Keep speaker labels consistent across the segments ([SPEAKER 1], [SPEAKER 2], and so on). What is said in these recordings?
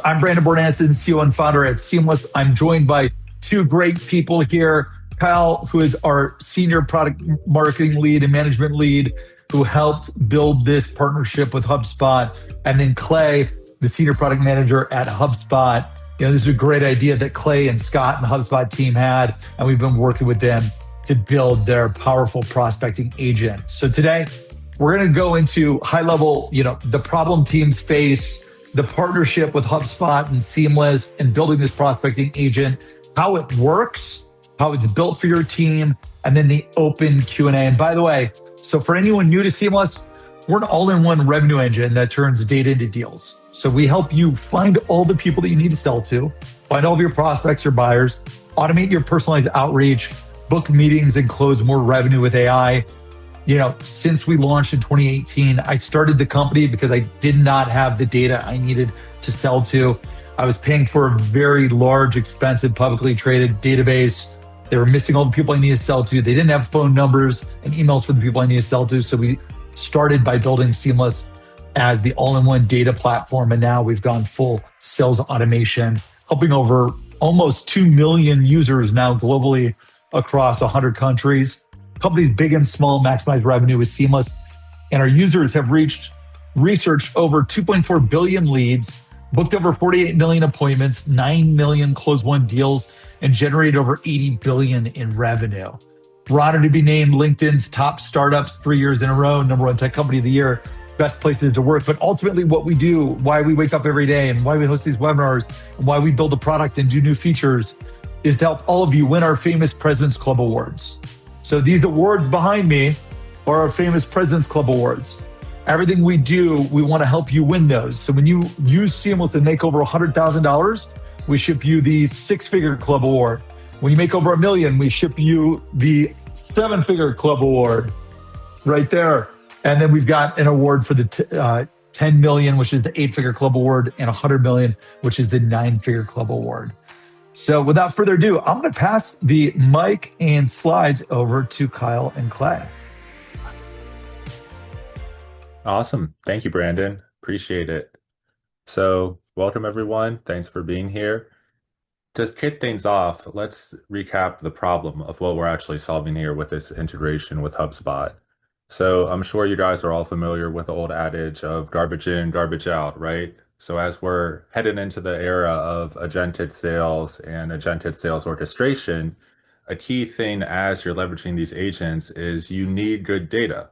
[SPEAKER 1] I'm Brandon Bornancin, CEO and founder at Seamless. I'm joined by two great people here. Kyle, who is our senior product marketing lead and management lead, who helped build this partnership with HubSpot. And then Clay, the senior product manager at HubSpot. This is a great idea that Clay and Scott and the HubSpot team had, and we've been working with them to build their powerful prospecting agent. So today, we're going to go into high level, the problem teams face, the partnership with HubSpot and Seamless and building this prospecting agent, how it works, how it's built for your team, and then the open Q&A. And by the way, so for anyone new to Seamless, we're an all-in-one revenue engine that turns data into deals. So we help you find all the people that you need to sell to, find all of your prospects or buyers, automate your personalized outreach, book meetings, and close more revenue with AI. Since we launched in 2018, I started the company because I did not have the data I needed to sell to. I was paying for a very large, expensive, publicly traded database. They were missing all the people I needed to sell to. They didn't have phone numbers and emails for the people I needed to sell to. So we started by building Seamless as the all-in-one data platform. And now we've gone full sales automation, helping over almost 2 million users now globally across 100 countries. Companies big and small maximize revenue with Seamless. And our users have researched over 2.4 billion leads, booked over 48 million appointments, 9 million closed won deals, and generated over 80 billion in revenue. We're honored to be named LinkedIn's top startups 3 years in a row, #1 tech company of the year, best places to work. But ultimately what we do, why we wake up every day and why we host these webinars and why we build a product and do new features is to help all of you win our famous President's Club Awards. So these awards behind me are our famous President's Club Awards. Everything we do, we want to help you win those. So when you use Seamless and make over $100,000, we ship you the 6-figure club award. When you make over $1 million, we ship you the 7-figure club award right there. And then we've got an award for the 10 million, which is the 8-figure club award, and 100 million, which is the 9-figure club award. So without further ado, I'm going to pass the mic and slides over to Kyle and Clay.
[SPEAKER 2] Awesome. Thank you, Brandon. Appreciate it. So welcome, everyone. Thanks for being here. To kick things off, let's recap the problem of what we're actually solving here with this integration with HubSpot. So I'm sure you guys are all familiar with the old adage of garbage in, garbage out, right? So as we're headed into the era of agentic sales and agentic sales orchestration, a key thing as you're leveraging these agents is you need good data.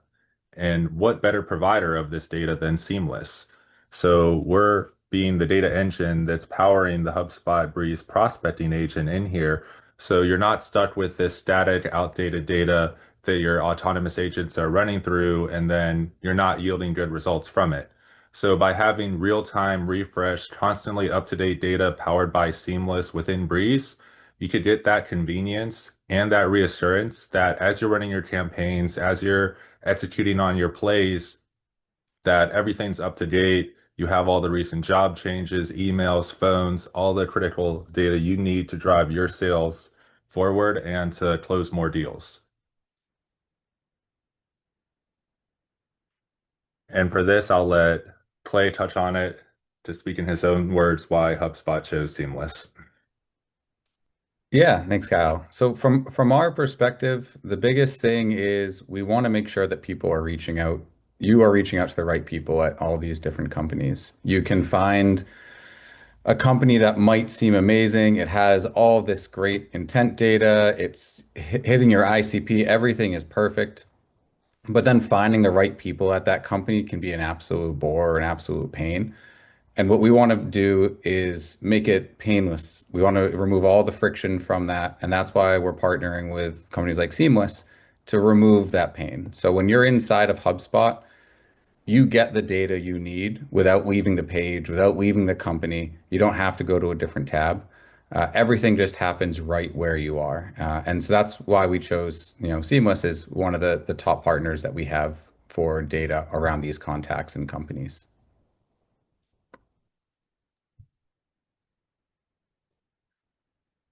[SPEAKER 2] And what better provider of this data than Seamless? So we're being the data engine that's powering the HubSpot Breeze prospecting agent in here. So you're not stuck with this static, outdated data that your autonomous agents are running through, and then you're not yielding good results from it. So by having real-time refresh, constantly up-to-date data powered by Seamless within Breeze, you could get that convenience and that reassurance that as you're running your campaigns, as you're executing on your plays, that everything's up to date. You have all the recent job changes, emails, phones, all the critical data you need to drive your sales forward and to close more deals. And for this, I'll let Clay touch on it to speak in his own words why HubSpot chose Seamless.
[SPEAKER 3] Yeah, thanks, Kyle. So from our perspective, the biggest thing is we want to make sure that people are reaching out. You are reaching out to the right people at all these different companies. You can find a company that might seem amazing. It has all this great intent data. It's hitting your ICP. Everything is perfect. But then finding the right people at that company can be an absolute bore or an absolute pain. And what we want to do is make it painless. We want to remove all the friction from that. And that's why we're partnering with companies like Seamless to remove that pain. So when you're inside of HubSpot, you get the data you need without leaving the page, without leaving the company. You don't have to go to a different tab. Everything just happens right where you are. And so that's why we chose, Seamless is one of the top partners that we have for data around these contacts and companies.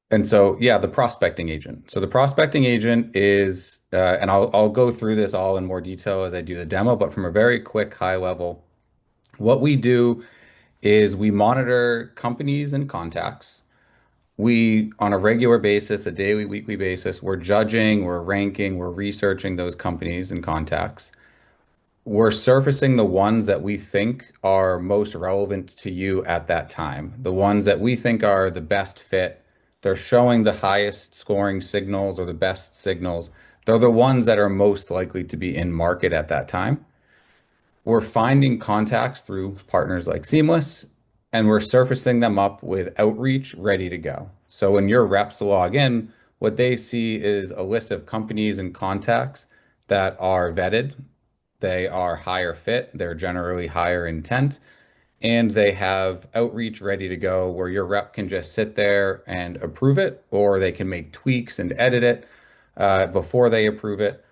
[SPEAKER 3] And so, yeah, the prospecting agent. So the prospecting agent is, and I'll go through this all in more detail as I do the demo, but from a very quick high level, what we do is we monitor companies and contacts. We, on a regular basis, a daily, weekly basis, we're judging, we're ranking, we're researching those companies and contacts. We're surfacing the ones that we think are most relevant to you at that time, the ones that we think are the best fit. They're showing the highest scoring signals or the best signals. They're the ones that are most likely to be in market at that time. We're finding contacts through partners like Seamless, and we're surfacing them up with outreach ready to go. So when your reps log in, what they see is a list of companies and contacts that are vetted. They are higher fit, they're generally higher intent, and they have outreach ready to go where your rep can just sit there and approve it, or they can make tweaks and edit it before they approve it,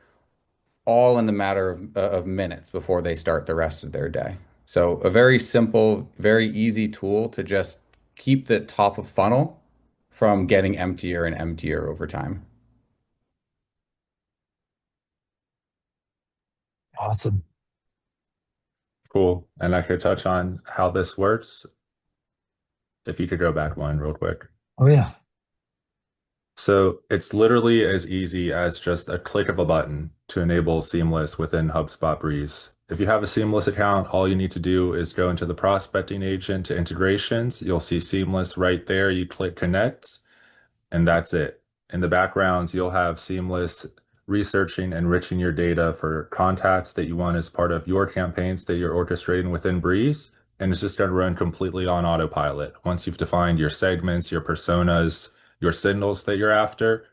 [SPEAKER 3] all in the matter of minutes before they start the rest of their day. So a very simple, very easy tool to just keep the top of funnel from getting emptier and emptier over time.
[SPEAKER 1] Awesome.
[SPEAKER 2] Cool. And I could touch on how this works. If you could go back one real quick.
[SPEAKER 1] Oh, yeah.
[SPEAKER 2] So it's literally as easy as just a click of a button to enable Seamless within HubSpot Breeze. If you have a Seamless account, all you need to do is go into the prospecting agent to integrations. You'll see Seamless right there. You click connect, and that's it. In the background, you'll have Seamless researching, enriching your data for contacts that you want as part of your campaigns that you're orchestrating within Breeze. And it's just going to run completely on autopilot. Once you've defined your segments, your personas, your signals that you're after,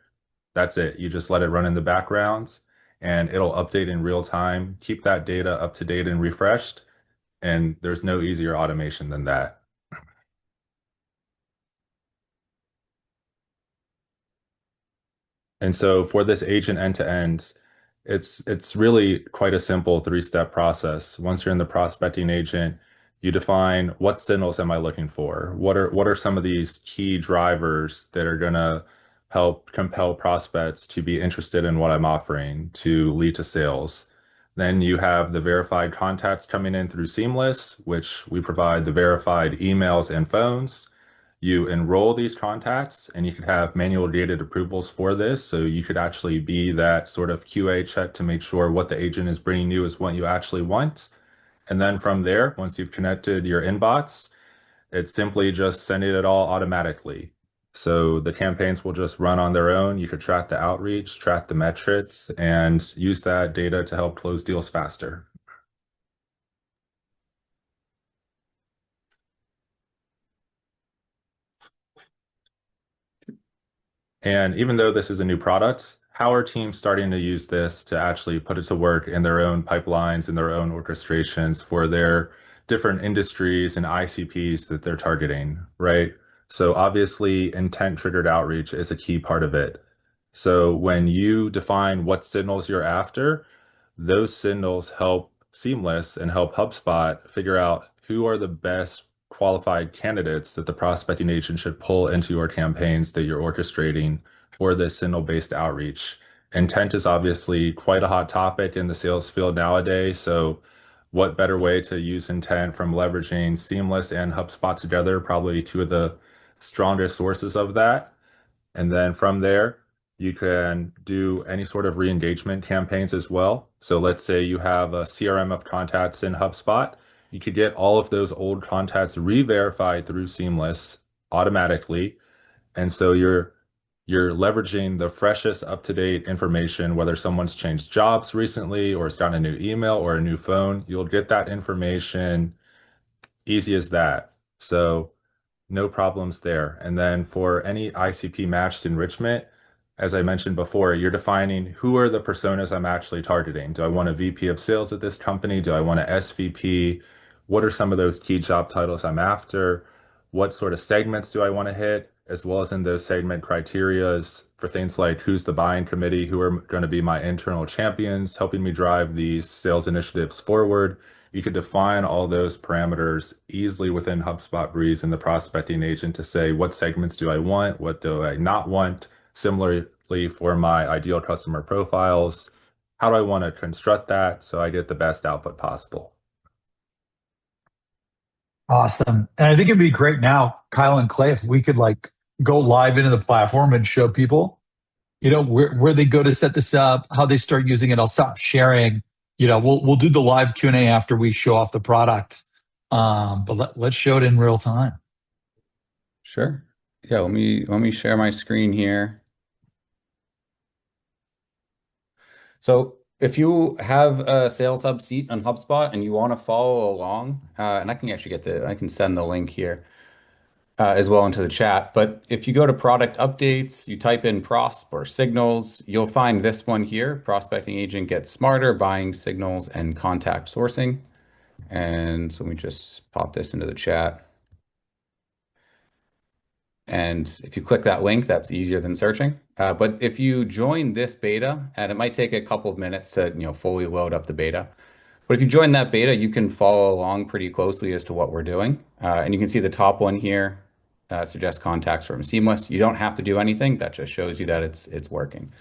[SPEAKER 2] that's it. You just let it run in the background and it'll update in real time, keep that data up to date and refreshed. And there's no easier automation than that. And so for this agent end-to-end, it's really quite a simple three-step process. Once you're in the prospecting agent, you define what signals am I looking for? What are some of these key drivers that are gonna help compel prospects to be interested in what I'm offering to lead to sales? Then you have the verified contacts coming in through Seamless, which we provide the verified emails and phones. You enroll these contacts and you could have manual gated approvals for this. So you could actually be that sort of QA check to make sure what the agent is bringing you is what you actually want. And then from there, once you've connected your inbox, it's simply just sending it all automatically. So the campaigns will just run on their own. You could track the outreach, track the metrics, and use that data to help close deals faster. And even though this is a new product, how are teams starting to use this to actually put it to work in their own pipelines, in their own orchestrations for their different industries and ICPs that they're targeting, right? So obviously, intent triggered outreach is a key part of it. So when you define what signals you're after, those signals help Seamless and help HubSpot figure out who are the best qualified candidates that the prospecting agent should pull into your campaigns that you're orchestrating for this signal-based outreach. Intent is obviously quite a hot topic in the sales field nowadays. So what better way to use intent from leveraging Seamless and HubSpot together, probably two of the strongest sources of that. And then from there, you can do any sort of re-engagement campaigns as well. So let's say you have a CRM of contacts in HubSpot. You could get all of those old contacts re-verified through Seamless automatically. And so you're leveraging the freshest up-to-date information, whether someone's changed jobs recently or has gotten a new email or a new phone, you'll get that information easy as that. So no problems there. And then for any ICP matched enrichment, as I mentioned before, you're defining who are the personas I'm actually targeting. Do I want a VP of sales at this company? Do I want a SVP? What are some of those key job titles I'm after? What sort of segments do I want to hit? As well as in those segment criterias for things like who's the buying committee, who are going to be my internal champions, helping me drive these sales initiatives forward. You could define all those parameters easily within HubSpot Breeze and the prospecting agent to say, what segments do I want? What do I not want? Similarly, for my ideal customer profiles, how do I want to construct that so I get the best output possible?
[SPEAKER 1] Awesome. And I think it'd be great now, Kyle and Clay, if we could like go live into the platform and show people, where they go to set this up, how they start using it. I'll stop sharing. We'll do the live Q&A after we show off the product. But let's show it in real time.
[SPEAKER 3] Sure. Yeah, let me share my screen here. So if you have a Sales Hub seat on HubSpot and you want to follow along, and I can actually I can send the link here as well into the chat. But if you go to product updates, you type in prosp or signals, you'll find this one here, prospecting agent gets smarter, buying signals and contact sourcing. And so let me just pop this into the chat. And if you click that link, that's easier than searching. But if you join this beta, and it might take a couple of minutes to fully load up the beta, but if you join that beta, you can follow along pretty closely as to what we're doing. And you can see the top one here, suggest contacts from Seamless. You don't have to do anything. That just shows you that it's working.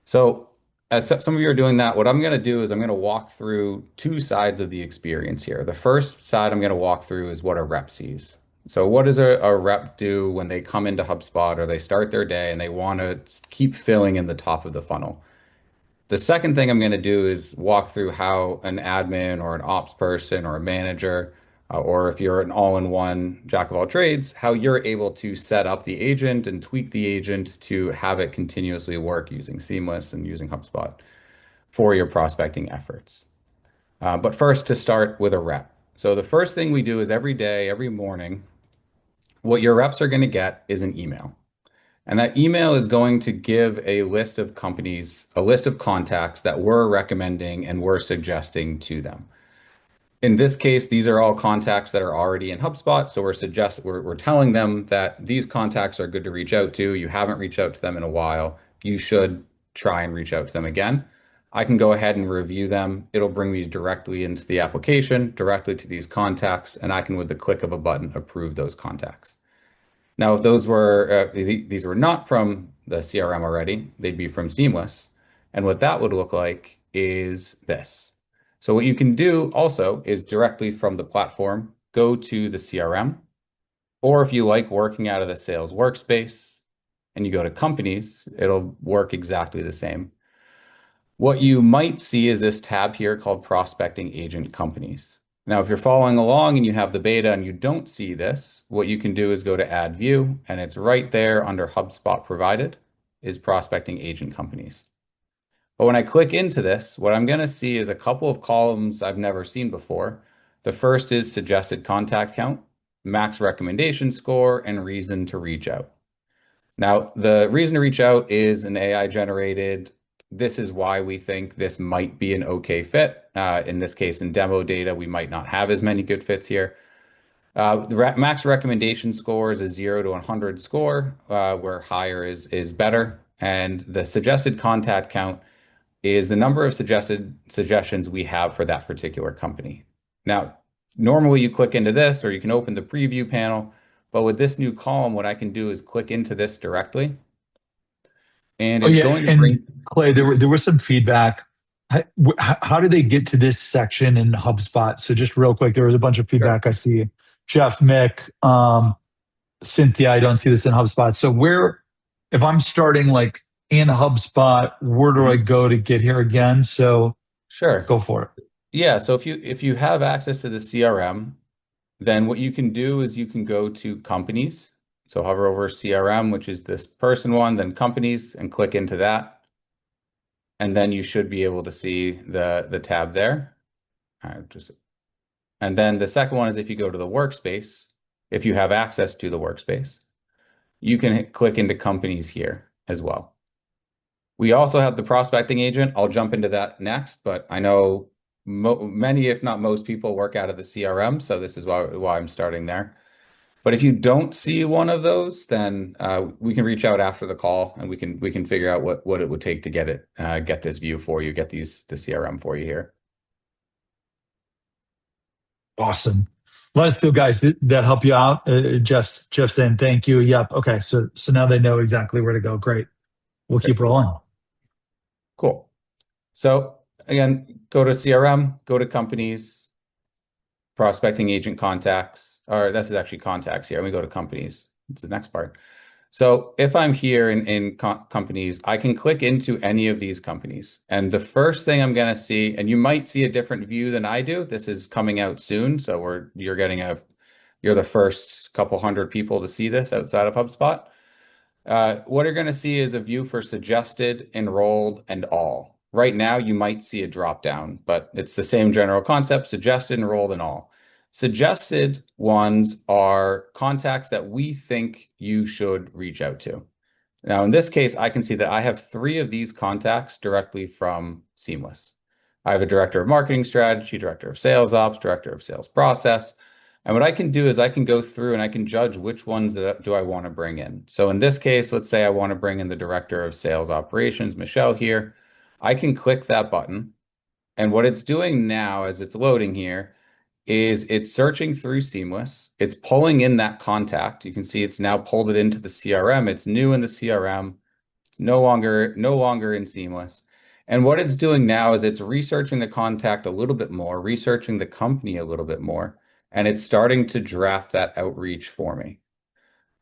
[SPEAKER 3] So as some of you are doing that, what I'm going to do is I'm going to walk through two sides of the experience here. The first side I'm going to walk through is what a rep sees. So what does a rep do when they come into HubSpot or they start their day and they want to keep filling in the top of the funnel? The second thing I'm going to do is walk through how an admin or an ops person or a manager, or if you're an all-in-one jack of all trades, how you're able to set up the agent and tweak the agent to have it continuously work using Seamless and using HubSpot for your prospecting efforts. But first, to start with a rep. So the first thing we do is every day, every morning, what your reps are going to get is an email. And that email is going to give a list of companies, a list of contacts that we're recommending and we're suggesting to them. In this case, these are all contacts that are already in HubSpot. So we're telling them that these contacts are good to reach out to. You haven't reached out to them in a while. You should try and reach out to them again. I can go ahead and review them. It'll bring me directly into the application, directly to these contacts, and I can, with the click of a button, approve those contacts. Now, if these were not from the CRM already, they'd be from Seamless. And what that would look like is this. So what you can do also is directly from the platform, go to the CRM, or if you like working out of the sales workspace and you go to companies, it'll work exactly the same. What you might see is this tab here called Prospecting Agent Companies. Now, if you're following along and you have the beta and you don't see this, what you can do is go to Add View, and it's right there under HubSpot Provided is Prospecting Agent Companies. But when I click into this, what I'm going to see is a couple of columns I've never seen before. The first is suggested contact count, max recommendation score, and reason to reach out. Now, the reason to reach out is an AI generated. This is why we think this might be an okay fit. In this case, in demo data, we might not have as many good fits here. The max recommendation score is a 0 to 100 score, where higher is better. And the suggested contact count is the number of suggestions we have for that particular company. Now, normally you click into this or you can open the preview panel, but with this new column, what I can do is click into this directly. And it's going to bring...
[SPEAKER 1] Clay, there was some feedback. How did they get to this section in HubSpot? So just real quick, there was a bunch of feedback. Sure. I see Jeff, Mick, Cynthia. I don't see this in HubSpot. So if I'm starting like in HubSpot, where do I go to get here again? So
[SPEAKER 3] sure,
[SPEAKER 1] go for it.
[SPEAKER 3] Yeah. So if you have access to the CRM, then what you can do is you can go to companies. So hover over CRM, which is this person one, then companies, and click into that. And then you should be able to see the tab there. And then the second one is if you go to the workspace, if you have access to the workspace, you can click into companies here as well. We also have the prospecting agent. I'll jump into that next, but I know many, if not most people work out of the CRM. So this is why I'm starting there. But if you don't see one of those, then we can reach out after the call and we can figure out what it would take to get this view for you, get the CRM for you here.
[SPEAKER 1] Awesome. Let us know, guys, that help you out. Jeff's saying thank you. Yep. Okay. So now they know exactly where to go. Great. We'll keep rolling.
[SPEAKER 3] Cool. So again, go to CRM, go to companies. prospecting agent contacts, or this is actually contacts here. Let me go to companies. It's the next part. So if I'm here in companies, I can click into any of these companies. And the first thing I'm going to see, and you might see a different view than I do. This is coming out soon. So you're the first couple hundred people to see this outside of HubSpot. What you're going to see is a view for suggested, enrolled, and all. Right now, you might see a drop down, but it's the same general concept, suggested, enrolled, and all. Suggested ones are contacts that we think you should reach out to. Now, in this case, I can see that I have 3 of these contacts directly from Seamless. I have a director of marketing strategy, director of sales ops, director of sales process. And what I can do is I can go through and I can judge which ones do I want to bring in. So in this case, let's say I want to bring in the director of sales operations, Michelle here. I can click that button. And what it's doing now as it's loading here is it's searching through Seamless. It's pulling in that contact. You can see it's now pulled it into the CRM. It's new in the CRM. It's no longer in Seamless. And what it's doing now is it's researching the contact a little bit more, researching the company a little bit more, and it's starting to draft that outreach for me.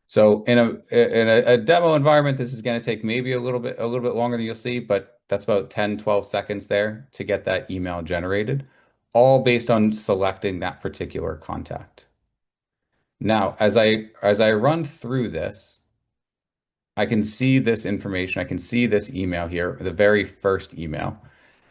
[SPEAKER 3] So in a demo environment, this is going to take maybe a little bit longer than you'll see, but that's about 10, 12 seconds there to get that email generated, all based on selecting that particular contact. Now, as I run through this, I can see this information. I can see this email here, the very first email,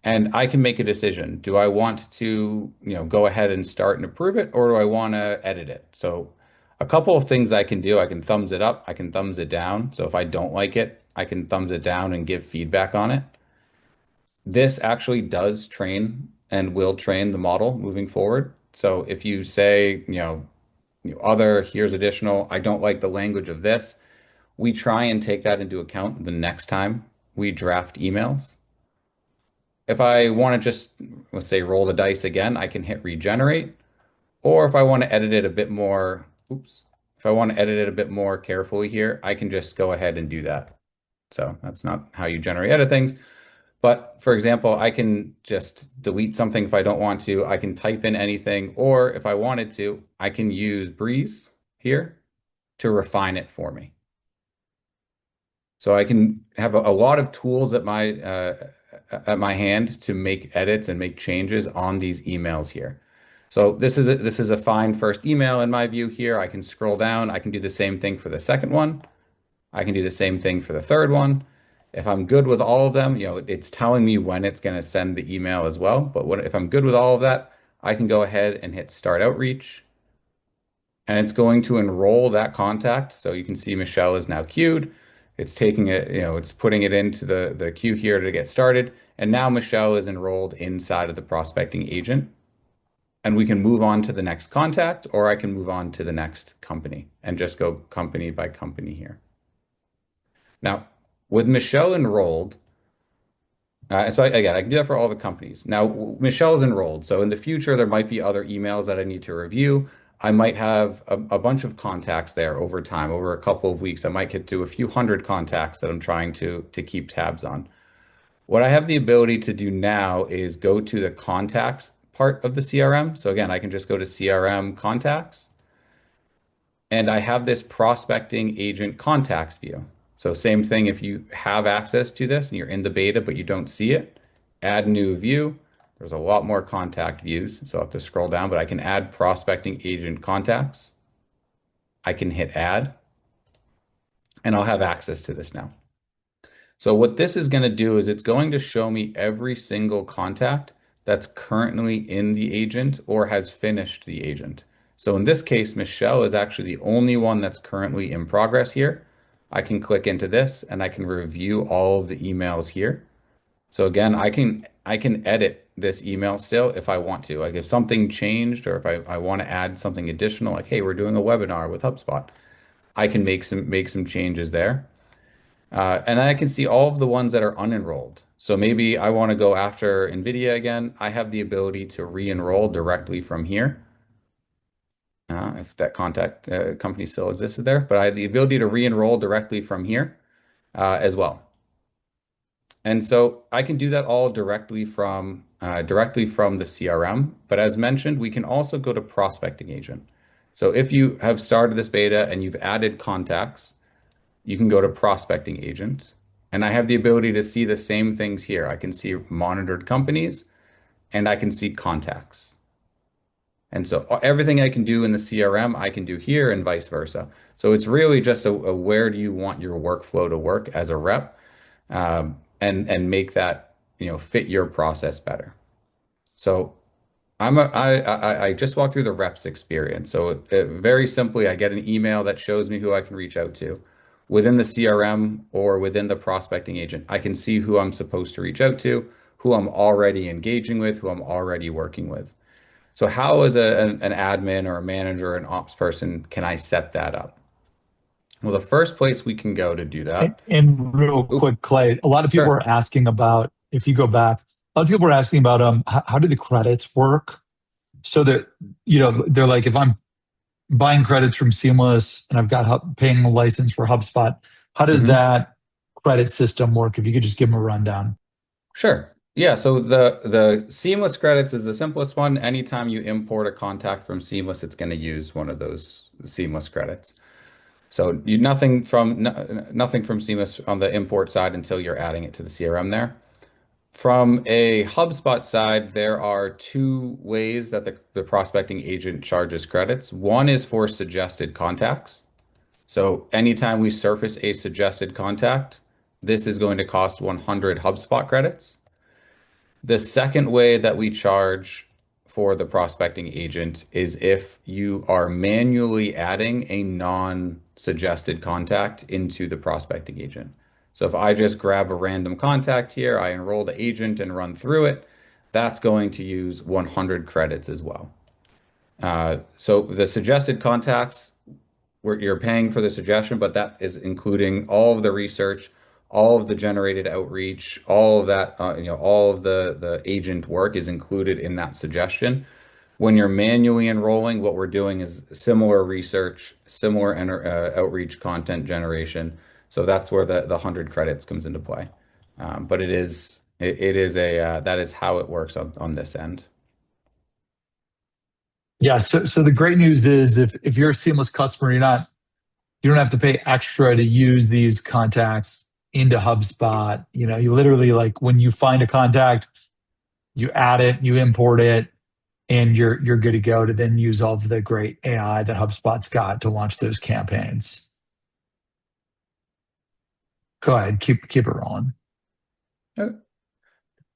[SPEAKER 3] and I can make a decision. Do I want to, go ahead and start and approve it, or do I want to edit it? So a couple of things I can do. I can thumbs it up. I can thumbs it down. So if I don't like it, I can thumbs it down and give feedback on it. This actually does train and will train the model moving forward. So if you say, here's additional, I don't like the language of this, we try and take that into account the next time we draft emails. If I want to just, let's say, roll the dice again, I can hit regenerate. Or if I want to edit it a bit more, if I want to edit it a bit more carefully here, I can just go ahead and do that. So that's not how you generally edit things. But for example, I can just delete something if I don't want to. I can type in anything, or if I wanted to, I can use Breeze here to refine it for me. So I can have a lot of tools at my hand to make edits and make changes on these emails here. So this is a fine first email in my view here. I can scroll down. I can do the same thing for the second one. I can do the same thing for the third one. If I'm good with all of them, it's telling me when it's going to send the email as well. But if I'm good with all of that, I can go ahead and hit start outreach. And it's going to enroll that contact. So you can see Michelle is now queued. It's taking it, it's putting it into the queue here to get started. And now Michelle is enrolled inside of the prospecting agent. And we can move on to the next contact, or I can move on to the next company and just go company by company here. Now, with Michelle enrolled, so again, I can do that for all the companies. Now, Michelle's enrolled. So in the future, there might be other emails that I need to review. I might have a bunch of contacts there over time, over a couple of weeks. I might get to a few hundred contacts that I'm trying to keep tabs on. What I have the ability to do now is go to the contacts part of the CRM. So again, I can just go to CRM contacts, and I have this prospecting agent contacts view. So same thing, if you have access to this and you're in the beta, but you don't see it, add new view. There's a lot more contact views, so I have to scroll down, but I can add prospecting agent contacts. I can hit add, and I'll have access to this now. So what this is going to do is it's going to show me every single contact that's currently in the agent or has finished the agent. So in this case, Michelle is actually the only one that's currently in progress here. I can click into this and I can review all of the emails here. So again, I can edit this email still if I want to. Like if something changed, or if I want to add something additional, like, hey, we're doing a webinar with HubSpot, I can make some changes there. And I can see all of the ones that are unenrolled. So maybe I want to go after NVIDIA again. I have the ability to re-enroll directly from here. If that contact company still existed there, but I have the ability to re-enroll directly from here as well. And so I can do that all directly from the CRM. But as mentioned, we can also go to prospecting agent. So if you have started this beta and you've added contacts, you can go to prospecting agent. And I have the ability to see the same things here. I can see monitored companies and I can see contacts. And so everything I can do in the CRM, I can do here and vice versa. So it's really just a where do you want your workflow to work as a rep, and make that, fit your process better. So I just walked through the reps experience. So very simply, I get an email that shows me who I can reach out to. Within the CRM or within the prospecting agent, I can see who I'm supposed to reach out to, who I'm already engaging with, who I'm already working with. So how as an admin or a manager or an ops person can I set that up? Well, the first place we can go to do that.
[SPEAKER 1] And real
[SPEAKER 3] Oop,
[SPEAKER 1] quick, Clay, a lot of people
[SPEAKER 3] sure.
[SPEAKER 1] are asking about, if you go back, a lot of people are asking about how do the credits work? So that, they're like, if I'm buying credits from Seamless and I've got paying a license for HubSpot, how does
[SPEAKER 3] Mhm.
[SPEAKER 1] that credit system work? If you could just give them a rundown.
[SPEAKER 3] Sure. Yeah, so the Seamless credits is the simplest one. Anytime you import a contact from Seamless, it's going to use one of those Seamless credits. So nothing from Seamless on the import side until you're adding it to the CRM there. From a HubSpot side, there are two ways that the prospecting agent charges credits. One is for suggested contacts. So anytime we surface a suggested contact, this is going to cost 100 HubSpot credits. The second way that we charge for the prospecting agent is if you are manually adding a non-suggested contact into the prospecting agent. So if I just grab a random contact here, I enroll the agent and run through it, that's going to use 100 credits as well. So the suggested contacts, where you're paying for the suggestion, but that is including all of the research, all of the generated outreach, all of that, all of the agent work is included in that suggestion. When you're manually enrolling, what we're doing is similar research, similar outreach content generation. So that's where the 100 credits comes into play. But it is that is how it works on this end.
[SPEAKER 1] Yeah. So the great news is if you're a Seamless customer, you don't have to pay extra to use these contacts into HubSpot. You literally, like, when you find a contact, you add it, you import it, and you're good to go to then use all of the great AI that HubSpot's got to launch those campaigns. Go ahead, keep it rolling.
[SPEAKER 3] Uh,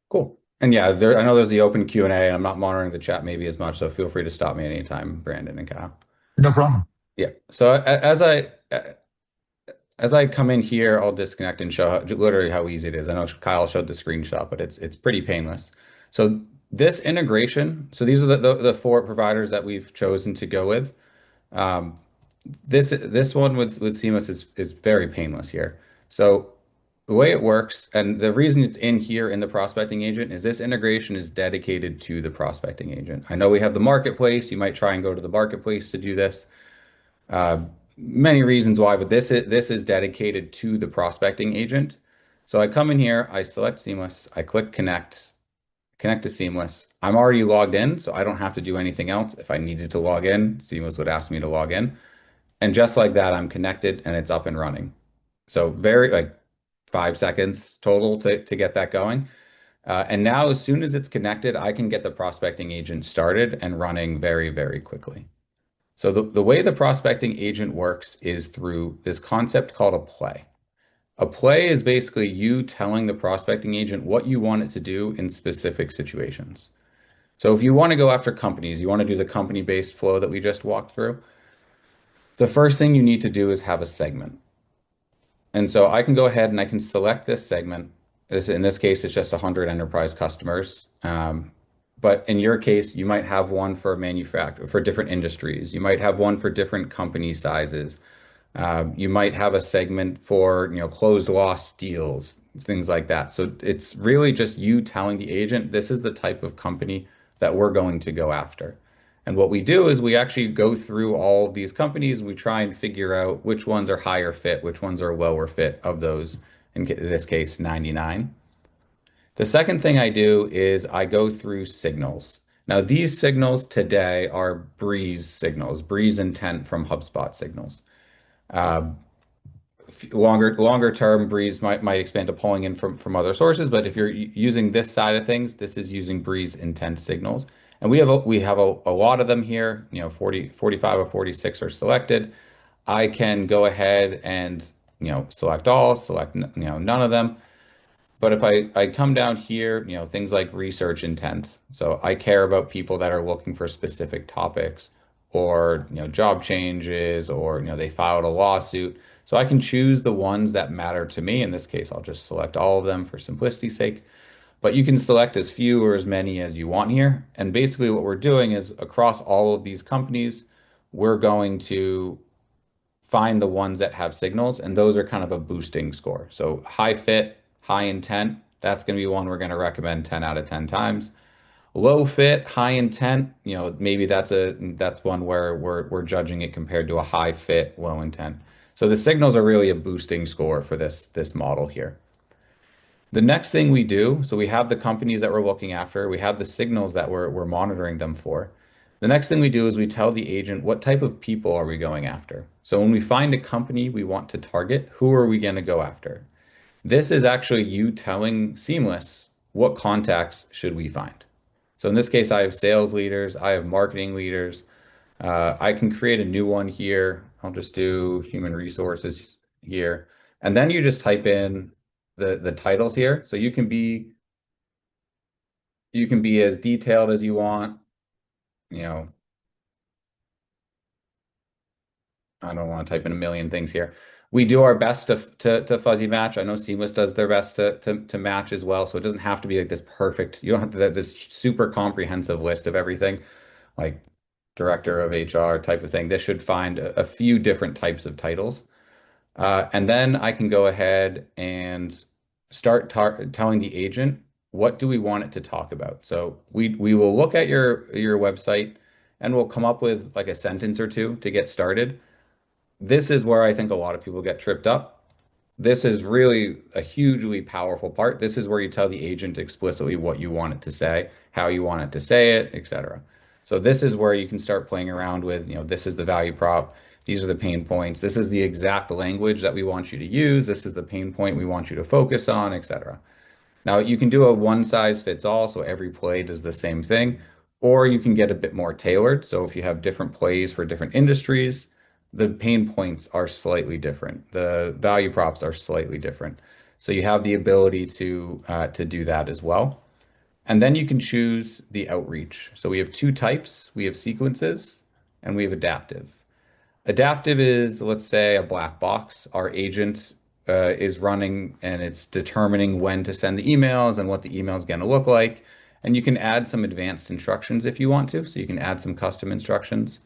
[SPEAKER 3] Cool. And yeah, I know there's the open Q&A, and I'm not monitoring the chat maybe as much, so feel free to stop me anytime, Brandon and Kyle.
[SPEAKER 1] No problem.
[SPEAKER 3] Yeah. So as I come in here, I'll disconnect and show literally how easy it is. I know Kyle showed the screenshot, but it's pretty painless. So this integration, so these are the four providers that we've chosen to go with. Um, this one with Seamless is very painless here. So the way it works, and the reason it's in here in the prospecting agent, is this integration is dedicated to the prospecting agent. I know we have the marketplace. You might try and go to the marketplace to do this. Many reasons why, but this is dedicated to the prospecting agent. So I come in here, I select Seamless, I click connect to Seamless. I'm already logged in, so I don't have to do anything else. If I needed to log in, Seamless would ask me to log in. And just like that, I'm connected and it's up and running. So very like 5 seconds total to get that going. And now as soon as it's connected, I can get the prospecting agent started and running very, very quickly. So the way the prospecting agent works is through this concept called a play. A play is basically you telling the prospecting agent what you want it to do in specific situations. So if you want to go after companies, you want to do the company-based flow that we just walked through, the first thing you need to do is have a segment. And so I can go ahead and I can select this segment. In this case, it's just 100 enterprise customers. But in your case, you might have one for for different industries. You might have one for different company sizes. You might have a segment for, closed lost deals, things like that. So it's really just you telling the agent, this is the type of company that we're going to go after. And what we do is we actually go through all of these companies. We try and figure out which ones are higher fit, which ones are lower fit of those, in this case, 99. The second thing I do is I go through signals. Now, these signals today are Breeze signals, Breeze intent from HubSpot signals. Uh, longer term, Breeze might expand to pulling in from other sources, but if you're using this side of things, this is using Breeze intent signals. And we have a lot of them here, 45 or 46 are selected. I can go ahead and, select all, select, none of them. But if I come down here, things like research intent. So I care about people that are looking for specific topics or, job changes or, they filed a lawsuit. So I can choose the ones that matter to me. In this case, I'll just select all of them for simplicity's sake. But you can select as few or as many as you want here. And basically what we're doing is across all of these companies, we're going to find the ones that have signals, and those are kind of a boosting score. So high fit, high intent, that's going to be one we're going to recommend 10 out of 10 times. Low fit, high intent, maybe that's one where we're judging it compared to a high fit, low intent. So the signals are really a boosting score for this model here. The next thing we do, so we have the companies that we're looking after, we have the signals that we're monitoring them for. The next thing we do is we tell the agent what type of people are we going after. So when we find a company we want to target, who are we going to go after? This is actually you telling Seamless what contacts should we find. So in this case, I have sales leaders, I have marketing leaders. I can create a new one here. I'll just do human resources here. And then you just type in the titles here. So you can be as detailed as you want. I don't want to type in a million things here. We do our best to fuzzy match. I know Seamless does their best to match as well. So it doesn't have to be like this perfect. You don't have to have this super comprehensive list of everything, like director of HR type of thing. This should find a few different types of titles. And then I can go ahead and start telling the agent, what do we want it to talk about? So we will look at your website and we'll come up with like a sentence or two to get started. This is where I think a lot of people get tripped up. This is really a hugely powerful part. This is where you tell the agent explicitly what you want it to say, how you want it to say it, etc. So this is where you can start playing around with, this is the value prop. These are the pain points. This is the exact language that we want you to use. This is the pain point we want you to focus on, etc. Now you can do a one size fits all, so every play does the same thing, or you can get a bit more tailored. So if you have different plays for different industries, the pain points are slightly different. The value props are slightly different. So you have the ability to do that as well. And then you can choose the outreach. So we have two types. We have sequences and we have adaptive. Adaptive is, let's say, a black box. Our agent is running and it's determining when to send the emails and what the email is going to look like. And you can add some advanced instructions if you want to. So you can add some custom instructions.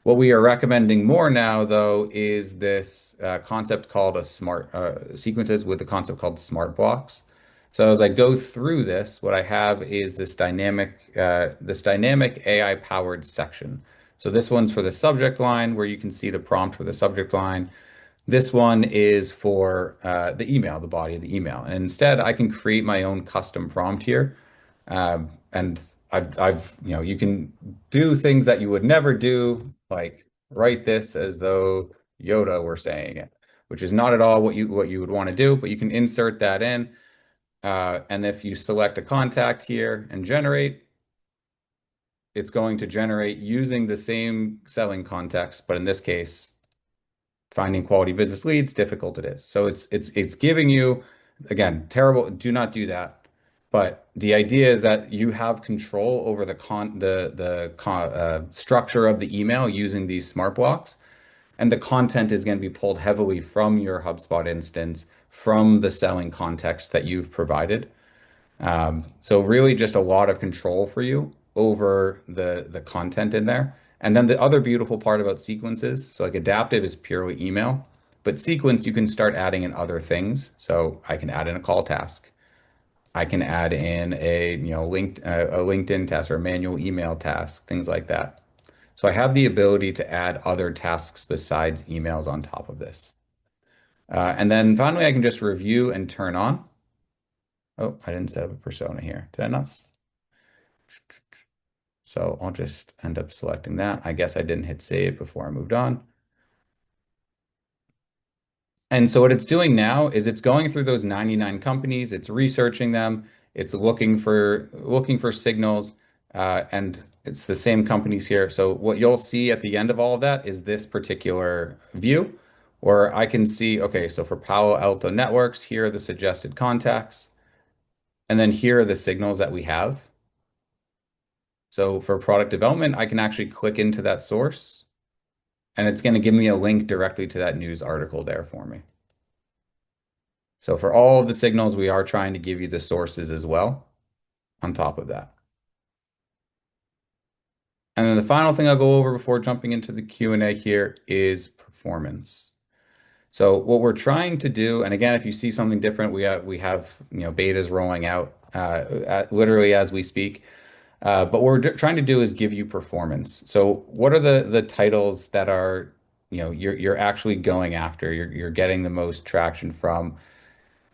[SPEAKER 3] What we are recommending more now, though, is this concept called a smart sequences with a concept called smart blocks. So as I go through this, what I have is this dynamic AI powered section. So this one's for the subject line where you can see the prompt for the subject line. This one is for the email, the body of the email. And instead, I can create my own custom prompt here. And you can do things that you would never do, like write this as though Yoda were saying it, which is not at all what you would want to do, but you can insert that in. And if you select a contact here and generate, it's going to generate using the same selling context, but in this case, finding quality business leads, difficult it is. So it's giving you, again, terrible, do not do that. But the idea is that you have control over the structure of the email using these smart blocks. And the content is going to be pulled heavily from your HubSpot instance, from the selling context that you've provided. So really just a lot of control for you over the content in there. And then the other beautiful part about sequences, so like adaptive is purely email, but sequence you can start adding in other things. So I can add in a call task. I can add in a LinkedIn task or a manual email task, things like that. So I have the ability to add other tasks besides emails on top of this. And then finally, I can just review and turn on. Oh, I didn't set up a persona here. Did I not? So I'll just end up selecting that. I guess I didn't hit save before I moved on. And so what it's doing now is it's going through those 99 companies, it's researching them, it's looking for signals, and it's the same companies here. So what you'll see at the end of all of that is this particular view, where I can see, okay, so for Palo Alto Networks, here are the suggested contacts, and then here are the signals that we have. So for product development, I can actually click into that source, and it's going to give me a link directly to that news article there for me. So for all of the signals, we are trying to give you the sources as well on top of that. And then the final thing I'll go over before jumping into the Q&A here is performance. So what we're trying to do, and again, if you see something different, we have betas rolling out literally as we speak. But what we're trying to do is give you performance. So what are the titles that are you're actually going after? You're getting the most traction from.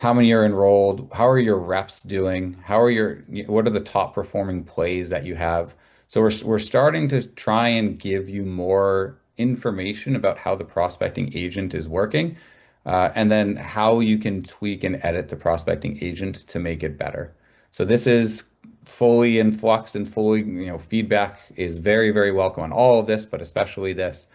[SPEAKER 3] How many are enrolled? How are your reps doing? What are the top performing plays that you have? So we're starting to try and give you more information about how the prospecting agent is working, and then how you can tweak and edit the prospecting agent to make it better. So this is fully in flux and fully, feedback is very, very welcome on all of this, but especially this,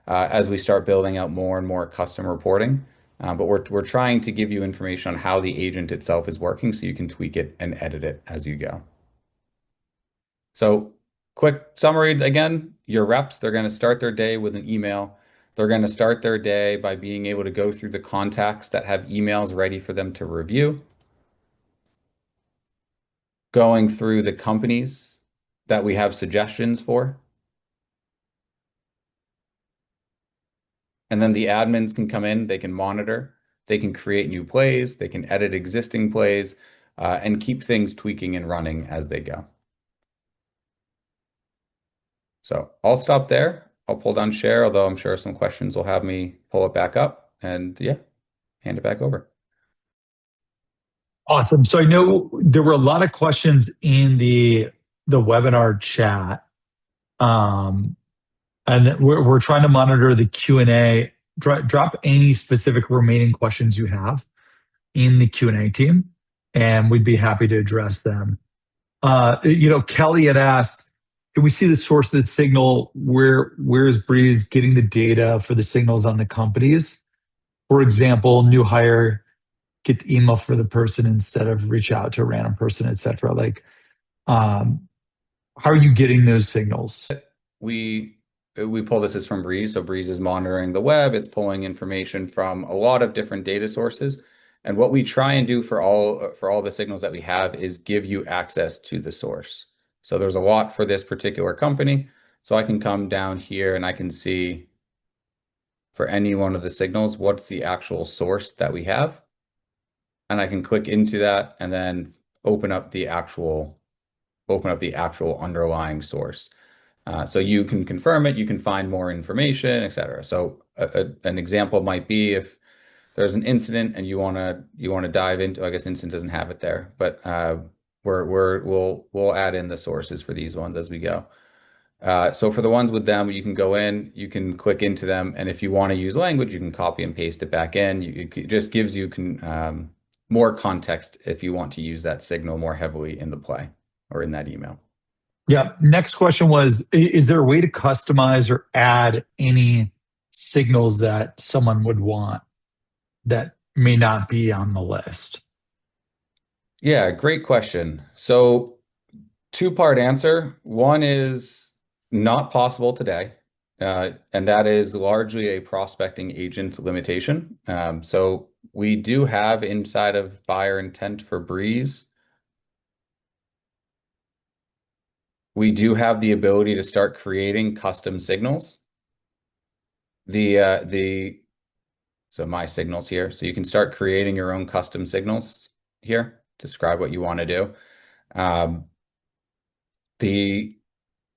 [SPEAKER 3] as we start building out more and more custom reporting. But we're trying to give you information on how the agent itself is working so you can tweak it and edit it as you go. So quick summary again, your reps, they're going to start their day with an email. They're going to start their day by being able to go through the contacts that have emails ready for them to review, going through the companies that we have suggestions for. And then the admins can come in, they can monitor, they can create new plays, they can edit existing plays, and keep things tweaking and running as they go. So I'll stop there. I'll pull down share, although I'm sure some questions will have me pull it back up, and yeah, hand it back over.
[SPEAKER 1] Awesome. So I know there were a lot of questions in the webinar chat, and we're trying to monitor the Q&A. Drop any specific remaining questions you have in the Q&A team, and we'd be happy to address them. Kelly had asked, can we see the source of the signal? Where is Breeze getting the data for the signals on the companies? For example, new hire, get the email for the person instead of reach out to a random person, etc. How are you getting those signals?
[SPEAKER 3] We pull this is from Breeze. So Breeze is monitoring the web. It's pulling information from a lot of different data sources. And what we try and do for all the signals that we have is give you access to the source. So there's a lot for this particular company. So I can come down here and I can see for any one of the signals, what's the actual source that we have. And I can click into that and then open up the actual underlying source. So you can confirm it, you can find more information, etc. So an example might be if there's an incident and you want to dive into, I guess Instant doesn't have it there, but we'll add in the sources for these ones as we go. So for the ones with them, you can go in, you can click into them, and if you want to use language, you can copy and paste it back in. It just gives you more context if you want to use that signal more heavily in the play or in that email.
[SPEAKER 1] Yeah. Next question was, is there a way to customize or add any signals that someone would want that may not be on the list?
[SPEAKER 3] Yeah, great question. So two-part answer. One is not possible today, and that is largely a prospecting agent limitation. So we do have inside of buyer intent for Breeze, we do have the ability to start creating custom signals. So my signals here. So you can start creating your own custom signals here. Describe what you want to do. The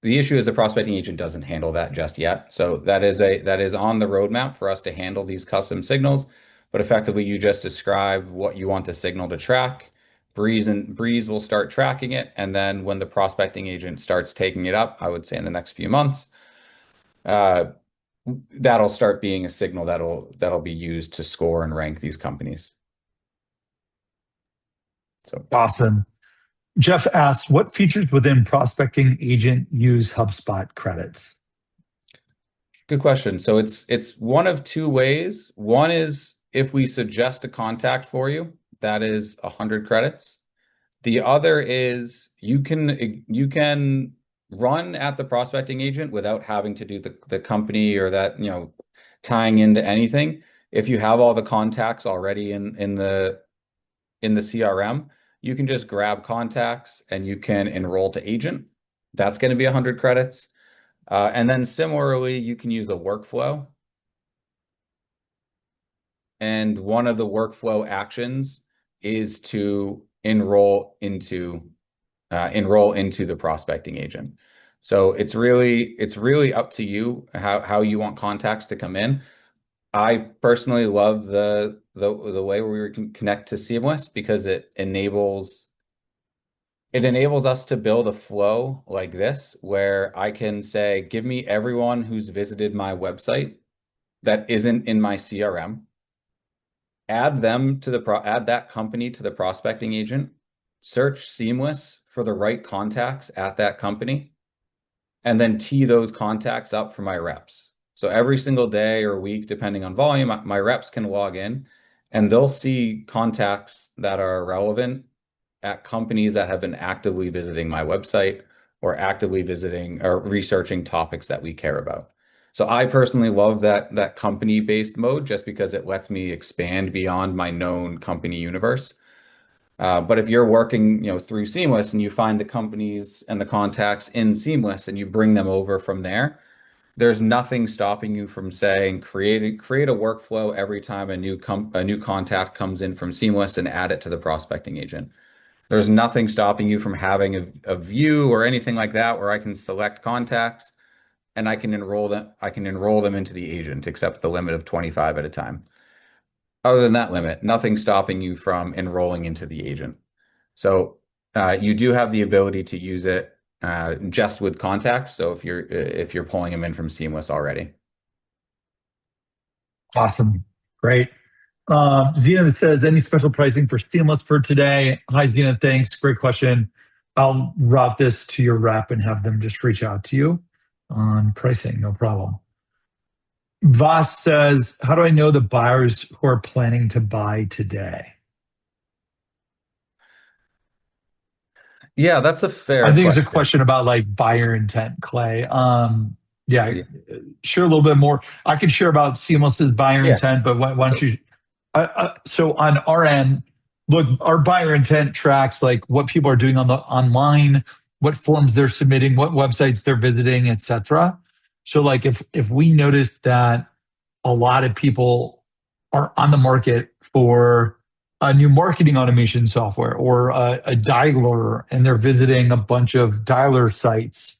[SPEAKER 3] issue is the prospecting agent doesn't handle that just yet. So that is on the roadmap for us to handle these custom signals. But effectively, you just describe what you want the signal to track, Breeze will start tracking it, and then when the prospecting agent starts taking it up, I would say in the next few months, that'll start being a signal that'll be used to score and rank these companies. So
[SPEAKER 1] Awesome. Jeff asks, what features within prospecting agent use HubSpot credits?
[SPEAKER 3] good question. So it's one of two ways. One is if we suggest a contact for you, that is 100 credits. The other is you can run at the prospecting agent without having to do the company or that, tying into anything. If you have all the contacts already in the CRM, you can just grab contacts and you can enroll to agent. That's going to be 100 credits. And then similarly, you can use a workflow. And one of the workflow actions is to enroll into the prospecting agent. So it's really up to you how you want contacts to come in. I personally love the way we can connect to Seamless because it enables us to build a flow like this where I can say, give me everyone who's visited my website that isn't in my CRM, add that company to the prospecting agent, search Seamless for the right contacts at that company, and then tee those contacts up for my reps. So every single day or week, depending on volume, my reps can log in and they'll see contacts that are relevant at companies that have been actively visiting my website or actively visiting or researching topics that we care about. So I personally love that company-based mode just because it lets me expand beyond my known company universe. But if you're working, through Seamless and you find the companies and the contacts in Seamless and you bring them over from there, there's nothing stopping you from saying create a workflow every time a new contact comes in from Seamless and add it to the prospecting agent. There's nothing stopping you from having a view or anything like that where I can select contacts and I can enroll them into the agent, except the limit of 25 at a time. Other than that limit, nothing stopping you from enrolling into the agent. So you do have the ability to use it just with contacts. So if you're pulling them in from Seamless already.
[SPEAKER 1] Awesome. Great. Zena says, any special pricing for Seamless for today? Hi, Zena. Thanks. Great question. I'll route this to your rep and have them just reach out to you on pricing. No problem. Voss says, how do I know the buyers who are planning to buy today?
[SPEAKER 3] Yeah, that's a fair
[SPEAKER 1] I think
[SPEAKER 3] question.
[SPEAKER 1] it's a question about like buyer intent, Clay.
[SPEAKER 3] Yeah.
[SPEAKER 1] Share a little bit more. I could share about Seamless's buyer
[SPEAKER 3] Yeah.
[SPEAKER 1] intent, but why don't you? So on our end, look, our buyer intent tracks like what people are doing on the online, what forms they're submitting, what websites they're visiting, etc. So like if we notice that a lot of people are on the market for a new marketing automation software or a dialer and they're visiting a bunch of dialer sites,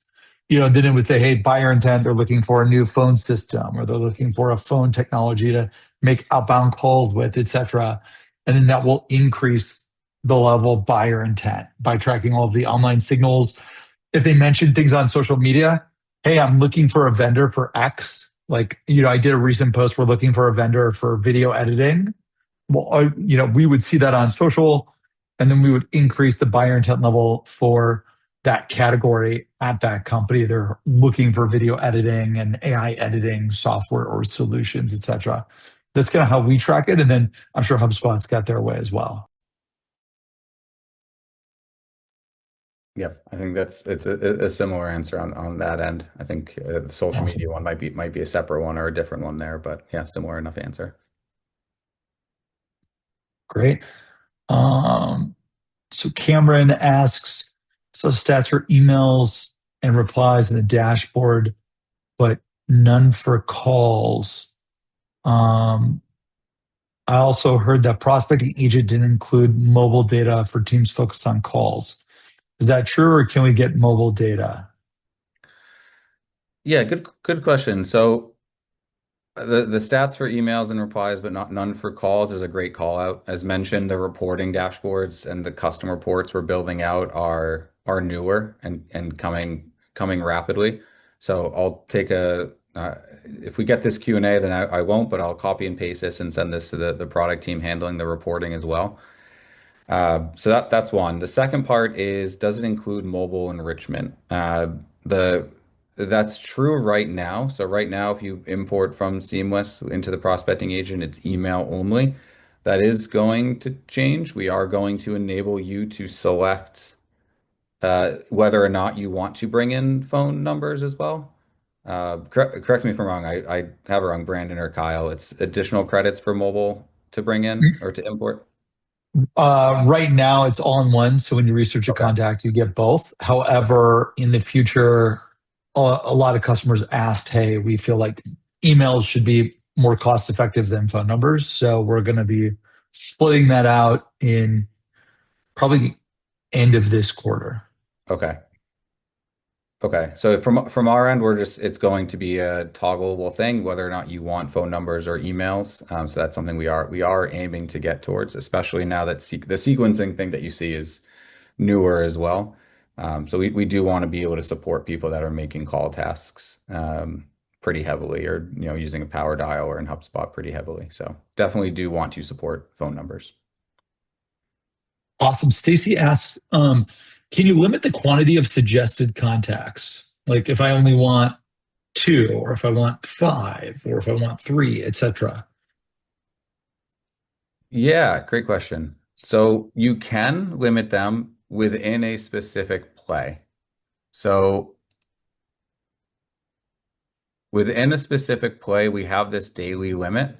[SPEAKER 1] then it would say, hey, buyer intent, they're looking for a new phone system or they're looking for a phone technology to make outbound calls with, etc. And then that will increase the level of buyer intent by tracking all of the online signals. If they mention things on social media, hey, I'm looking for a vendor for X. Like, I did a recent post, we're looking for a vendor for video editing. Well, we would see that on social, and then we would increase the buyer intent level for that category at that company. They're looking for video editing and AI editing software or solutions, etc. That's kind of how we track it. And then I'm sure HubSpot's got their way as well.
[SPEAKER 3] Yeah, I think it's a similar answer on that end. I think the social
[SPEAKER 1] Awesome.
[SPEAKER 3] media one might be a separate one or a different one there, but yeah, similar enough answer.
[SPEAKER 1] Great. So Cameron asks, so stats for emails and replies in the dashboard, but none for calls. I also heard that prospecting agent didn't include mobile data for teams focused on calls. Is that true, or can we get mobile data?
[SPEAKER 3] Yeah, good question. So The stats for emails and replies, but none for calls is a great call out. As mentioned, the reporting dashboards and the custom reports we're building out are newer and coming rapidly. So I'll take if we get this Q&A, then I won't, but I'll copy and paste this and send this to the product team handling the reporting as well. So that's one. The second part is, does it include mobile enrichment? The That's true right now. So right now, if you import from Seamless into the prospecting agent, it's email only. That is going to change. We are going to enable you to select whether or not you want to bring in phone numbers as well. Correct me if I'm wrong. I have it wrong, Brandon or Kyle. It's additional credits for mobile to bring in or to import.
[SPEAKER 1] Right now, it's all in one. So when you research a
[SPEAKER 3] Okay.
[SPEAKER 1] contact, you get both. However, in the future, a lot of customers asked, hey, we feel like emails should be more cost effective than phone numbers. So we're going to be splitting that out in probably the end of this quarter.
[SPEAKER 3] Okay. Okay. So from our end, it's going to be a toggleable thing, whether or not you want phone numbers or emails. So that's something we are aiming to get towards, especially now that the sequencing thing that you see is newer as well. So we do want to be able to support people that are making call tasks pretty heavily, or using a power dial or in HubSpot pretty heavily. So definitely do want to support phone numbers.
[SPEAKER 1] Awesome. Stacy asks, can you limit the quantity of suggested contacts? Like if I only want 2, or if I want 5, or if I want 3, etc.
[SPEAKER 3] Yeah, great question. So you can limit them within a specific play. So within a specific play, we have this daily limit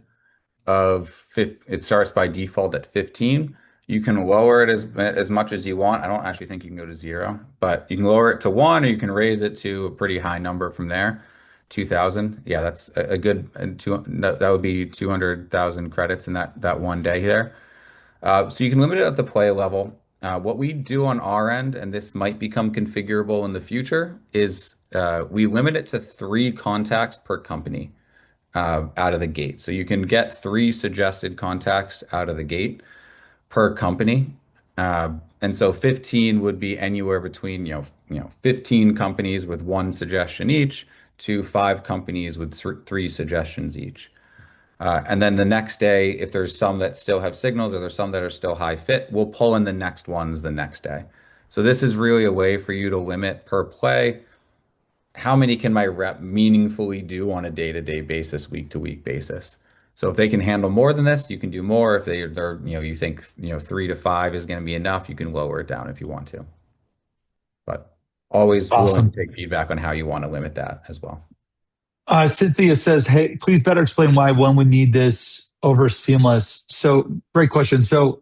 [SPEAKER 3] of it starts by default at 15. You can lower it as much as you want. I don't actually think you can go to 0, but you can lower it to 1, or you can raise it to a pretty high number from there. 2,000. Yeah, that's a good that would be 200,000 credits in that one day there. So you can limit it at the play level. What we do on our end, and this might become configurable in the future, is we limit it to 3 contacts per company out of the gate. So you can get 3 suggested contacts out of the gate per company. And so 15 would be anywhere between 15 companies with 1 suggestion each to 5 companies with 3 suggestions each. And then the next day, if there's some that still have signals or there's some that are still high fit, we'll pull in the next ones the next day. So this is really a way for you to limit per play. How many can my rep meaningfully do on a day-to-day basis, week-to-week basis? So if they can handle more than this, you can do more. If they're you think 3 to 5 is going to be enough, you can lower it down if you want to. But always willing
[SPEAKER 1] Awesome.
[SPEAKER 3] to take feedback on how you want to limit that as well.
[SPEAKER 1] Cynthia says, hey, please better explain why one would need this over Seamless. So great question. So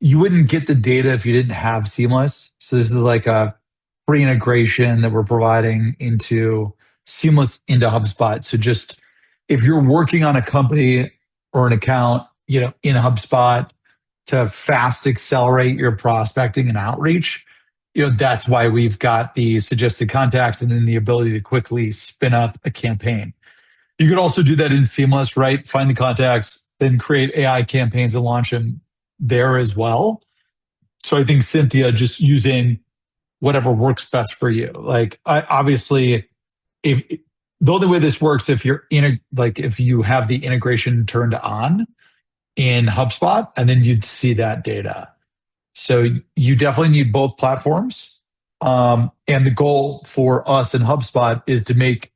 [SPEAKER 1] you wouldn't get the data if you didn't have Seamless. So this is like a free integration that we're providing into Seamless into HubSpot. So just if you're working on a company or an account, in HubSpot to fast accelerate your prospecting and outreach, that's why we've got the suggested contacts and then the ability to quickly spin up a campaign. You could also do that in Seamless, right? Find the contacts, then create AI campaigns and launch them there as well. So I think, Cynthia, just using whatever works best for you. Like, obviously, if the only way this works if if you have the integration turned on in HubSpot, and then you'd see that data. So you definitely need both platforms. And the goal for us in HubSpot is to make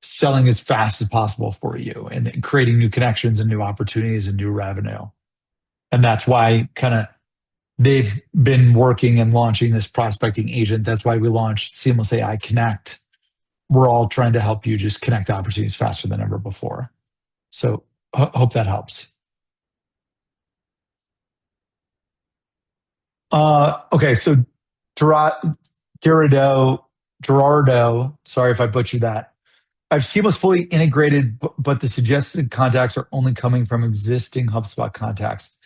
[SPEAKER 1] selling as fast as possible for you and creating new connections and new opportunities and new revenue. And that's why they've been working and launching this prospecting agent. That's why we launched Seamless AI Connect. We're all trying to help you just connect opportunities faster than ever before. So hope that helps. Okay, so Gerardo, sorry if I butchered that. I've Seamless fully integrated, but the suggested contacts are only coming from existing HubSpot contacts.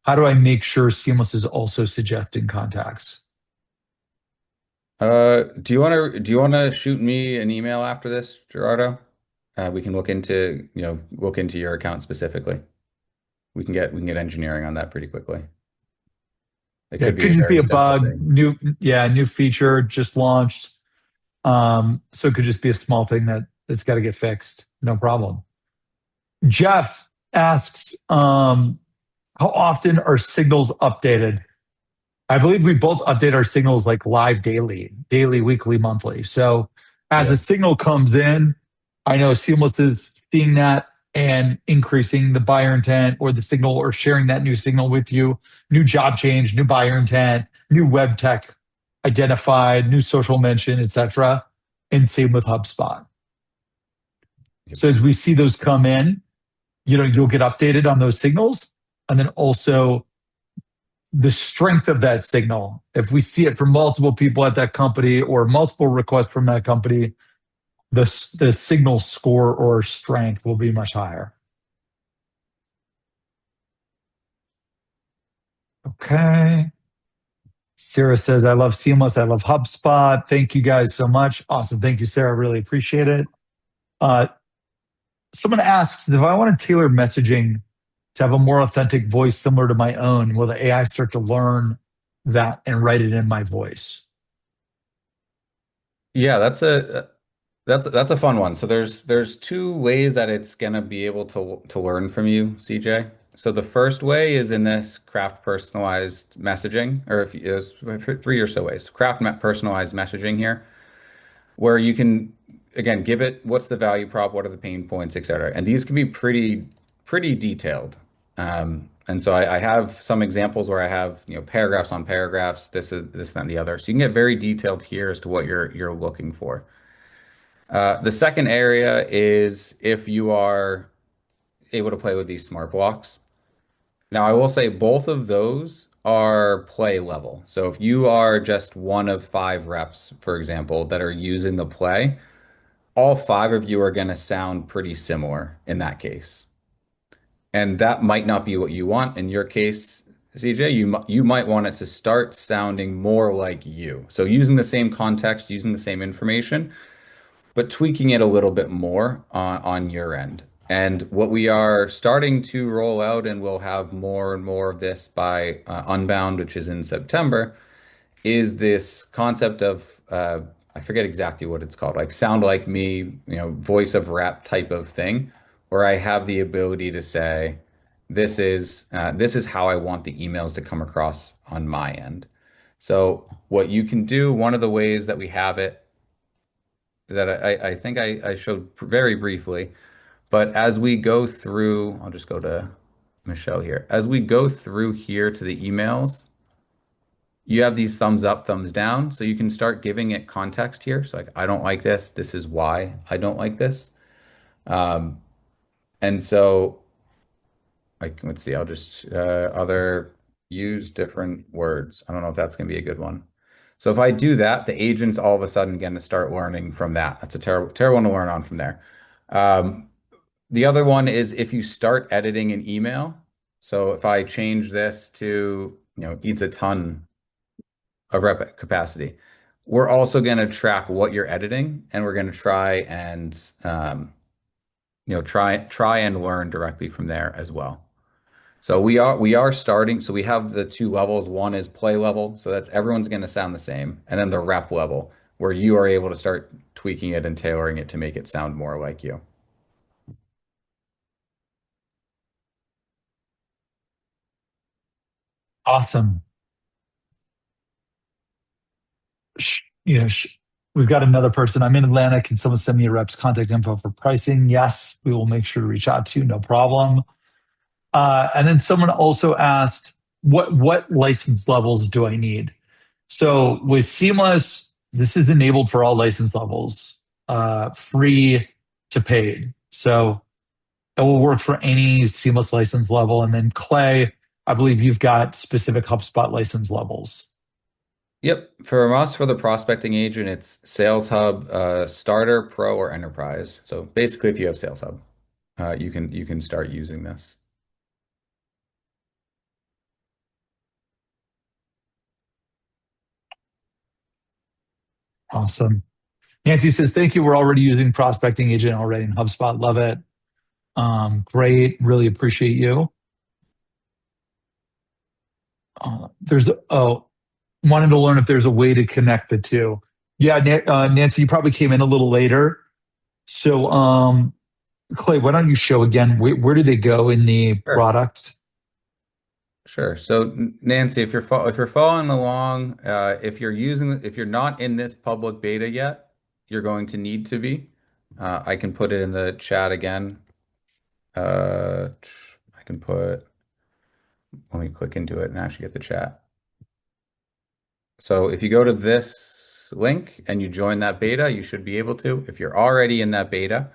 [SPEAKER 1] How do I make sure Seamless is also suggesting contacts?
[SPEAKER 3] Do you want to shoot me an email after this, Gerardo? we can look into, your account specifically. We can get engineering on that pretty quickly. It
[SPEAKER 1] Yeah,
[SPEAKER 3] could
[SPEAKER 1] it
[SPEAKER 3] be
[SPEAKER 1] could
[SPEAKER 3] a
[SPEAKER 1] just be
[SPEAKER 3] very
[SPEAKER 1] a
[SPEAKER 3] simple
[SPEAKER 1] bug,
[SPEAKER 3] thing.
[SPEAKER 1] new feature just launched. So it could just be a small thing that's got to get fixed. No problem. Jeff asks, how often are signals updated? I believe we both update our signals like live daily, weekly, monthly. So as a
[SPEAKER 3] Yeah.
[SPEAKER 1] signal comes in, I know Seamless is seeing that and increasing the buyer intent or the signal or sharing that new signal with you. New job change, new buyer intent, new web tech identified, new social mention, etc. And same with HubSpot.
[SPEAKER 3] Yep.
[SPEAKER 1] So as we see those come in, you'll get updated on those signals. And then also the strength of that signal. If we see it from multiple people at that company or multiple requests from that company, the signal score or strength will be much higher. Okay. Sarah says, I love Seamless. I love HubSpot. Thank you guys so much. Awesome. Thank you, Sarah. Really appreciate it. Someone asks, if I want to tailor messaging to have a more authentic voice similar to my own, will the AI start to learn that and write it in my voice?
[SPEAKER 3] Yeah, that's a fun one. So there's two ways that it's gonna be able to learn from you, CJ. So the first way is in this craft personalized messaging, or if there's three or so ways. Personalized messaging here, where you can again give it what's the value prop, what are the pain points, etc. And these can be pretty detailed. And so I have some examples where I have paragraphs on paragraphs, this, that, and the other. So you can get very detailed here as to what you're looking for. The second area is if you are able to play with these smart blocks. Now, I will say both of those are play level. So if you are just one of 5 reps, for example, that are using the play, all 5 of you are going to sound pretty similar in that case. And that might not be what you want. In your case, CJ, you might want it to start sounding more like you. So using the same context, using the same information, but tweaking it a little bit more on your end. And what we are starting to roll out, and we'll have more and more of this by Unbound, which is in September, is this concept of I forget exactly what it's called, like sound like me, voice of rap type of thing, where I have the ability to say, this is how I want the emails to come across on my end. So what you can do, one of the ways that we have it that I think I showed very briefly, but as we go through, I'll just go to Michelle here. As we go through here to the emails, you have these thumbs up, thumbs down, so you can start giving it context here. So like, I don't like this. This is why I don't like this. Um, and so like, let's see, I'll just other use different words. I don't know if that's going to be a good one. So if I do that, the agent's all of a sudden going to start learning from that. That's a terrible one to learn on from there. Um, the other one is if you start editing an email. So if I change this to, eats a ton of rep capacity, we're also going to track what you're editing, and we're going to try and try and learn directly from there as well. So we are starting. So we have the 2 levels. One is play level, so that's everyone's going to sound the same, and then the rep level, where you are able to start tweaking it and tailoring it to make it sound more like you.
[SPEAKER 1] Awesome. We've got another person. I'm in Atlanta. Can someone send me a rep's contact info for pricing? Yes, we will make sure to reach out to you. No problem. And then someone also asked, what license levels do I need? So with Seamless, this is enabled for all license levels, free to paid. So it will work for any Seamless license level. And then Clay, I believe you've got specific HubSpot license levels.
[SPEAKER 3] Yep. For us, for the prospecting agent, it's Sales Hub, Starter, Pro, or Enterprise. So basically, if you have Sales Hub, you can start using this.
[SPEAKER 1] Awesome. Nancy says, thank you. We're already using Prospecting Agent already in HubSpot. Love it. Great. Really appreciate you. Wanted to learn if there's a way to connect the two. Yeah, Nancy, you probably came in a little later. So, Clay, why don't you show again? Where do they go in the product?
[SPEAKER 3] Sure. So Nancy, if you're following along, if you're not in this public beta yet, you're going to need to be. I can put it in the chat again. Let me click into it and actually get the chat. So if you go to this link and you join that beta, you should be able to. If you're already in that beta,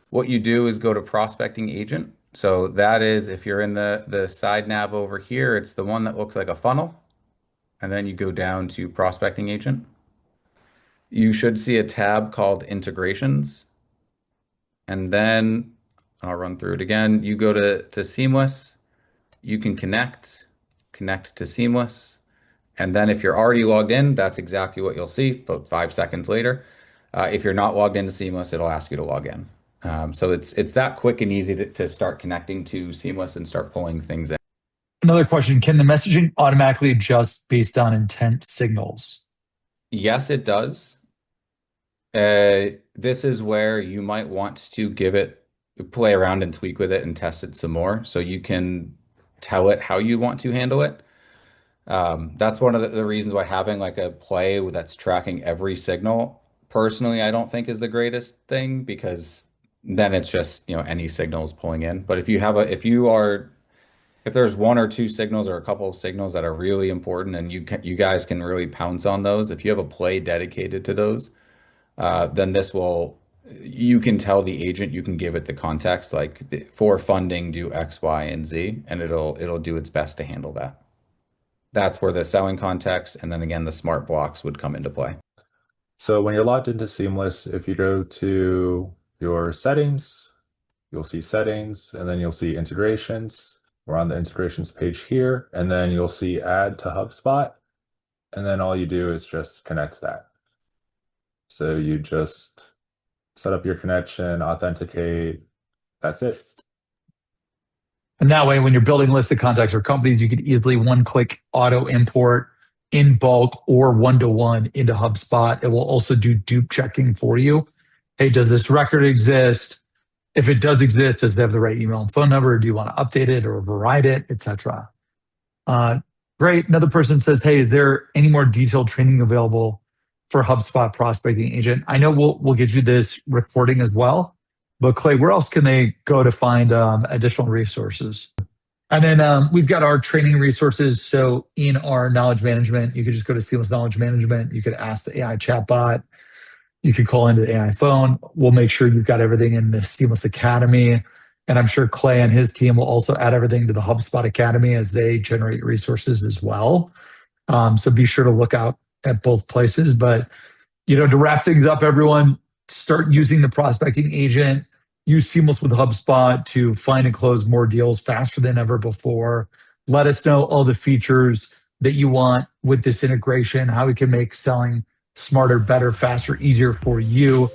[SPEAKER 3] what you do is go to Prospecting Agent. So that is, if you're in the side nav over here, it's the one that looks like a funnel. And then you go down to Prospecting Agent. You should see a tab called Integrations. And then I'll run through it again. You go to Seamless. You can connect to Seamless. And then if you're already logged in, that's exactly what you'll see about 5 seconds later. If you're not logged into Seamless, it'll ask you to log in. So it's that quick and easy to start connecting to Seamless and start pulling things in.
[SPEAKER 1] Another question, can the messaging automatically adjust based on intent signals?
[SPEAKER 3] Yes, it does. This is where you might want to play around and tweak with it and test it some more so you can tell it how you want to handle it. That's one of the reasons why having like a play that's tracking every signal, personally, I don't think is the greatest thing, because then it's just, any signals pulling in. But if there's one or two signals or a couple of signals that are really important and you guys can really pounce on those, if you have a play dedicated to those, then you can tell the agent, you can give it the context, like for funding, do X, Y, and Z, and it'll do its best to handle that. That's where the selling context and then again, the smart blocks would come into play.
[SPEAKER 2] So when you're logged into Seamless, if you go to your settings, you'll see settings, and then you'll see integrations. We're on the integrations page here, and then you'll see add to HubSpot. And then all you do is just connect that. So you just set up your connection, authenticate, that's it.
[SPEAKER 1] And that way, when you're building lists of contacts or companies, you could easily one-click auto import in bulk or one-to-one into HubSpot. It will also do dupe checking for you. Hey, does this record exist? If it does exist, does it have the right email and phone number? Do you want to update it or override it, etc.? Great. Another person says, hey, is there any more detailed training available for HubSpot Prospecting Agent? I know we'll get you this recording as well. But Clay, where else can they go to find additional resources? And then we've got our training resources. So in our knowledge management, you could just go to Seamless Knowledge Management. You could ask the AI chatbot. You could call into the AI phone. We'll make sure you've got everything in the Seamless Academy. And I'm sure Clay and his team will also add everything to the HubSpot Academy as they generate resources as well. So be sure to look out at both places. But, to wrap things up, everyone, start using the Prospecting Agent. Use Seamless with HubSpot to find and close more deals faster than ever before. Let us know all the features that you want with this integration, how we can make selling smarter, better, faster, easier for you.